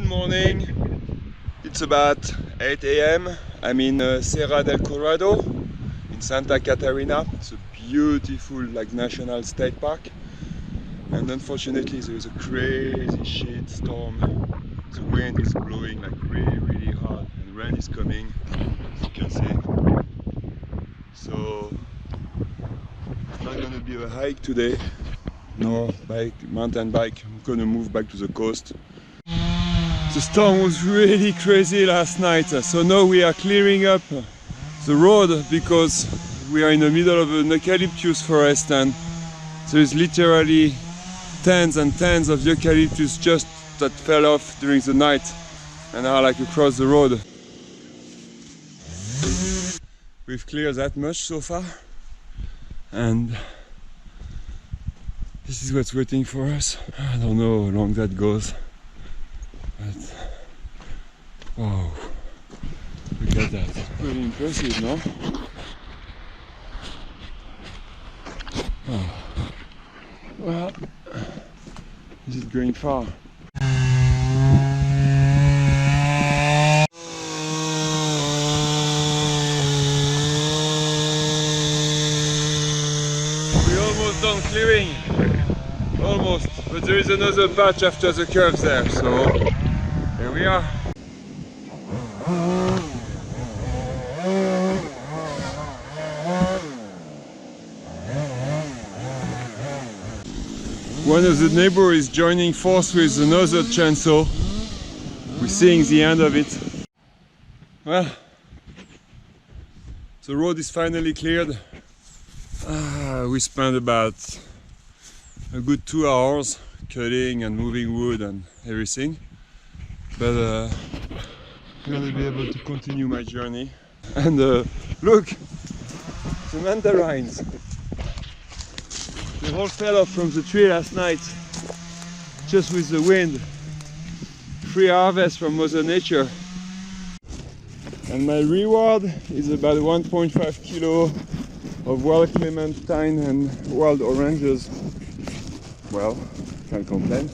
morning. It's about 8 AM. I'm in Serra del Colorado in Santa Catarina. It's a beautiful national state park, and unfortunately there is a crazy shit storm. The wind is blowing really hard and rain is coming, as you can see. So it's not gonna be a hike today. No, mountain bike. I'm gonna move back to the coast. The storm was really crazy last night, so now we are clearing up the road because we are in the middle of an eucalyptus forest, and there is literally tens and tens of eucalyptus just that fell off during the night and are across the road. We've cleared that much so far, and this is what's waiting for us. I don't know how long that goes, but wow, look at that. Pretty impressive, no? Oh. Well, is it going far? We're almost done clearing. Almost, but there is another patch after the curves there, so here we are. One of the neighbors is joining force with another chainsaw. We're seeing the end of it. Well, the road is finally cleared. We spent about a good 2 hours cutting and moving wood and everything, but I'm gonna be able to continue my journey. And look, the mandarines, they all fell off from the tree last night just with the wind. Free harvest from Mother Nature. And my reward is about 1.5 kilo of wild clementine and wild oranges. Well, can't complain.